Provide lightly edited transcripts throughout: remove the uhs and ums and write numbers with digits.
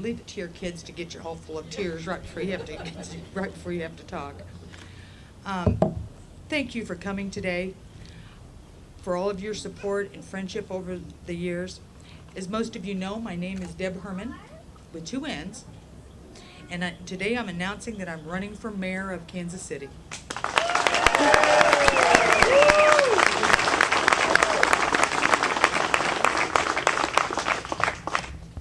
leave it to your kids to get you all full of tears right before you have to talk. Thank you for coming today, for all of your support and friendship over the years. As most of you know, my name is Deb Hermann, with 2 N's, and today I'm announcing that I'm running for mayor of Kansas City.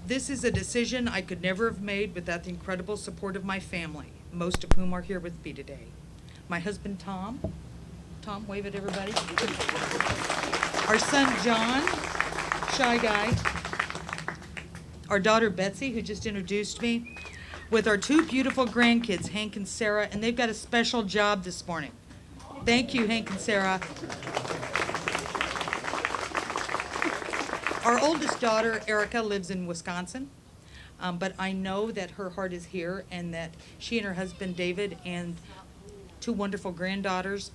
This is a decision I could never have made without the incredible support of my family, most of whom are here with me today. My husband, Tom. Tom, wave at everybody. Our son, John, shy guy. Our daughter, Betsy, who just introduced me, with our 2 beautiful grandkids, Hank and Sarah, and they've got a special job this morning. Thank you, Hank and Sarah. Our oldest daughter, Erica, lives in Wisconsin, but I know that her heart is here and that she and her husband, David, and 2 wonderful granddaughters,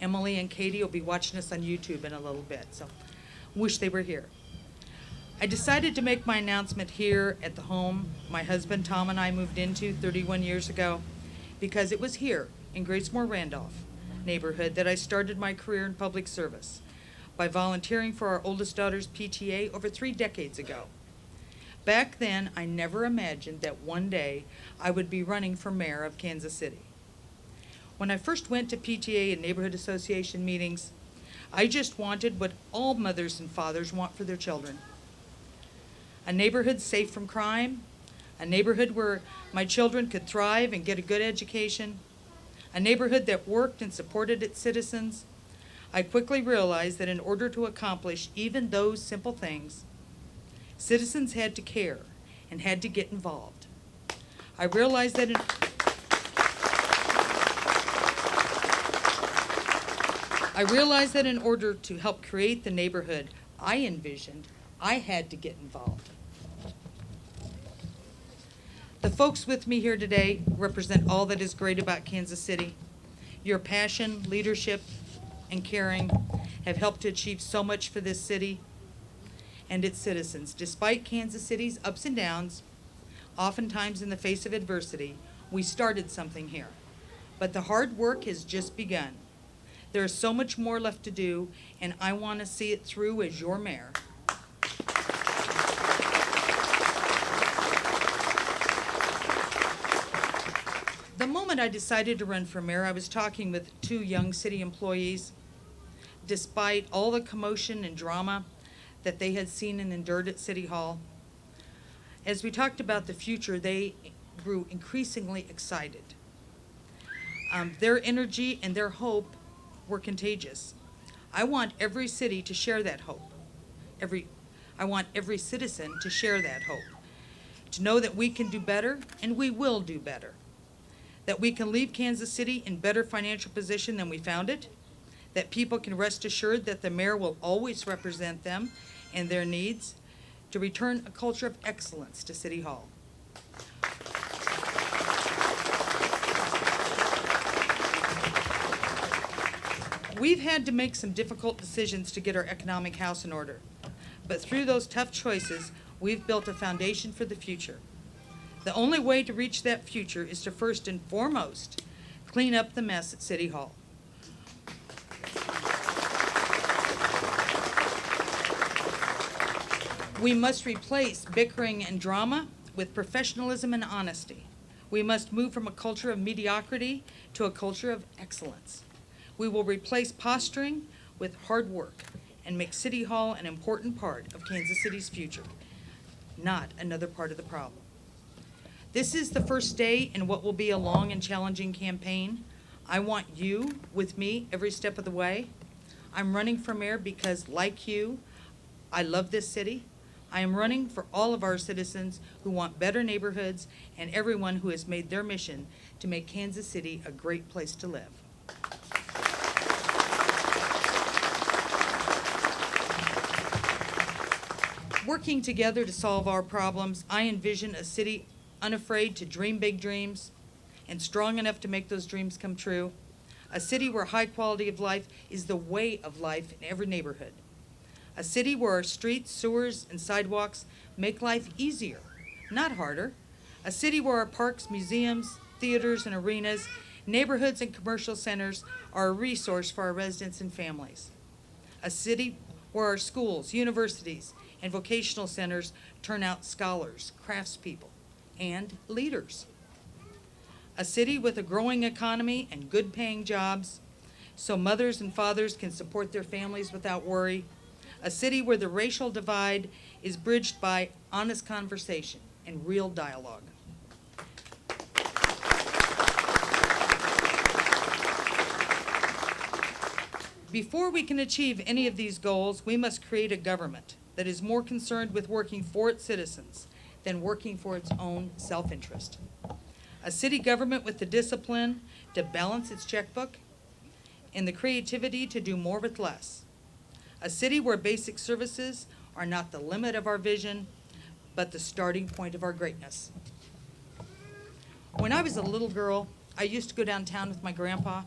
Emily and Katie, will be watching us on YouTube in a little bit, so wish they were here. I decided to make my announcement here at the home my husband, Tom, and I moved into 31 years ago because it was here in Gracemor Randolph neighborhood that I started my career in public service by volunteering for our oldest daughter's PTA over 3 decades ago. Back then, I never imagined that one day I would be running for mayor of Kansas City. When I first went to PTA and neighborhood association meetings, I just wanted what all mothers and fathers want for their children. A neighborhood safe from crime, a neighborhood where my children could thrive and get a good education, a neighborhood that worked and supported its citizens. I quickly realized that in order to accomplish even those simple things, citizens had to care and had to get involved. I realized that in order to help create the neighborhood I envisioned, I had to get involved. The folks with me here today represent all that is great about Kansas City. Your passion, leadership, and caring have helped to achieve so much for this city and its citizens. Despite Kansas City's ups and downs, oftentimes in the face of adversity, we started something here. But the hard work has just begun. There is so much more left to do, and I want to see it through as your mayor. The moment I decided to run for mayor, I was talking with 2 young city employees. Despite all the commotion and drama that they had seen and endured at City Hall, as we talked about the future, they grew increasingly excited. Their energy and their hope were contagious. I want every city to share that hope. I want every citizen to share that hope. To know that we can do better, and we will do better. That we can leave Kansas City in better financial position than we found it. That people can rest assured that the mayor will always represent them and their needs. To return a culture of excellence to City Hall. We've had to make some difficult decisions to get our economic house in order. But through those tough choices, we've built a foundation for the future. The only way to reach that future is to first and foremost clean up the mess at City Hall. We must replace bickering and drama with professionalism and honesty. We must move from a culture of mediocrity to a culture of excellence. We will replace posturing with hard work and make City Hall an important part of Kansas City's future, not another part of the problem. This is the first day in what will be a long and challenging campaign. I want you with me every step of the way. I'm running for mayor because, like you, I love this city. I am running for all of our citizens who want better neighborhoods and everyone who has made their mission to make Kansas City a great place to live. Working together to solve our problems, I envision a city unafraid to dream big dreams and strong enough to make those dreams come true. A city where high quality of life is the way of life in every neighborhood. A city where our streets, sewers, and sidewalks make life easier not harder. A city where our parks, museums, theaters, and arenas, neighborhoods, and commercial centers are a resource for our residents and families. A city where our schools, universities, and vocational centers turn out scholars, craftspeople, and leaders. A city with a growing economy and good-paying jobs, so mothers and fathers can support their families without worry. A city where the racial divide is bridged by honest conversation and real dialogue. Before we can achieve any of these goals, we must create a government that is more concerned with working for its citizens than working for its own self-interest. A city government with the discipline to balance its checkbook and the creativity to do more with less. A city where basic services are not the limit of our vision, but the starting point of our greatness. When I was a little girl, I used to go downtown with my grandpa,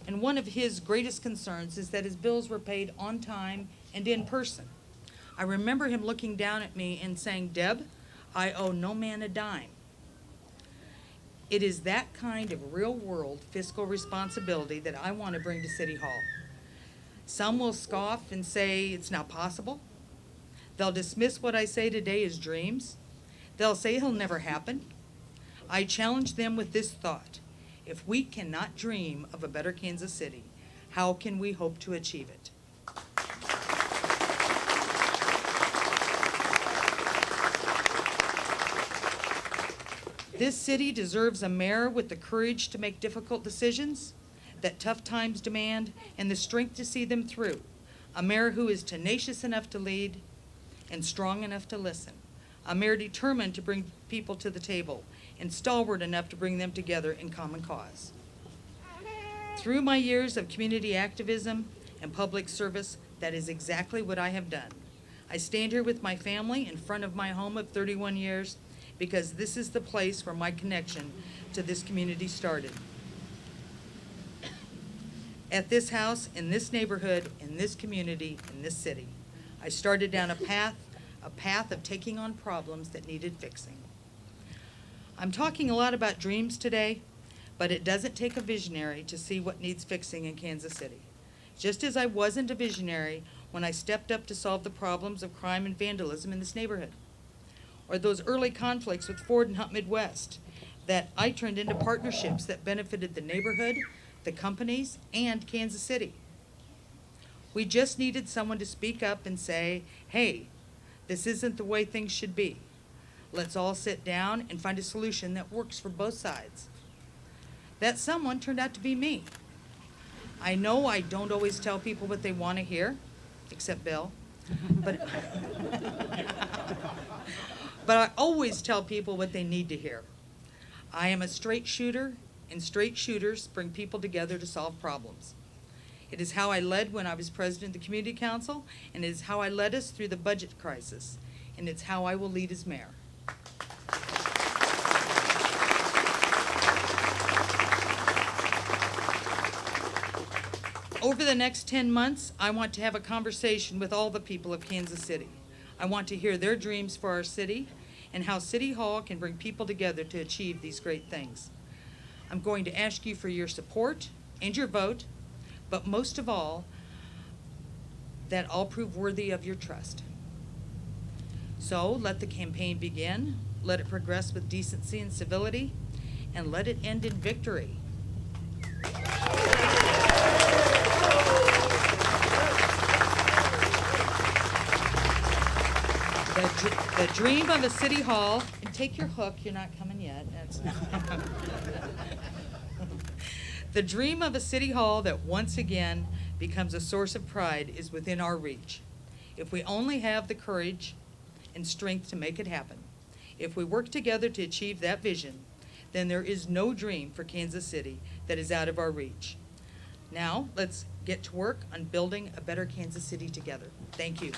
and one of his greatest concerns is that his bills were paid on time and in person. I remember him looking down at me and saying, "Deb, I owe no man a dime." It is that kind of real-world fiscal responsibility that I want to bring to City Hall. Some will scoff and say it's not possible. They'll dismiss what I say today as dreams. They'll say it'll never happen. I challenge them with this thought: if we cannot dream of a better Kansas City, how can we hope to achieve it? This city deserves a mayor with the courage to make difficult decisions that tough times demand and the strength to see them through. A mayor who is tenacious enough to lead and strong enough to listen. A mayor determined to bring people to the table and stalwart enough to bring them together in common cause. Through my years of community activism and public service, that is exactly what I have done. I stand here with my family in front of my home of 31 years because this is the place where my connection to this community started. At this house, in this neighborhood, in this community, in this city, I started down a path of taking on problems that needed fixing. I'm talking a lot about dreams today, but it doesn't take a visionary to see what needs fixing in Kansas City. Just as I wasn't a visionary when I stepped up to solve the problems of crime and vandalism in this neighborhood, or those early conflicts with Ford and Hunt Midwest that I turned into partnerships that benefited the neighborhood, the companies, and Kansas City. We just needed someone to speak up and say, hey, this isn't the way things should be. Let's all sit down and find a solution that works for both sides. That someone turned out to be me. I know I don't always tell people what they want to hear, except Bill, but I always tell people what they need to hear. I am a straight shooter, and straight shooters bring people together to solve problems. It is how I led when I was president of the Community Council, and it is how I led us through the budget crisis, and it's how I will lead as mayor. Over the next 10 months, I want to have a conversation with all the people of Kansas City. I want to hear their dreams for our city and how City Hall can bring people together to achieve these great things. I'm going to ask you for your support and your vote, but most of all, that I'll prove worthy of your trust. So let the campaign begin, let it progress with decency and civility, and let it end in victory. The dream of a city hall, and take your hook, you're not coming yet. The dream of a city hall that once again becomes a source of pride is within our reach. If we only have the courage and strength to make it happen, if we work together to achieve that vision, then there is no dream for Kansas City that is out of our reach. Now, let's get to work on building a better Kansas City together. Thank you.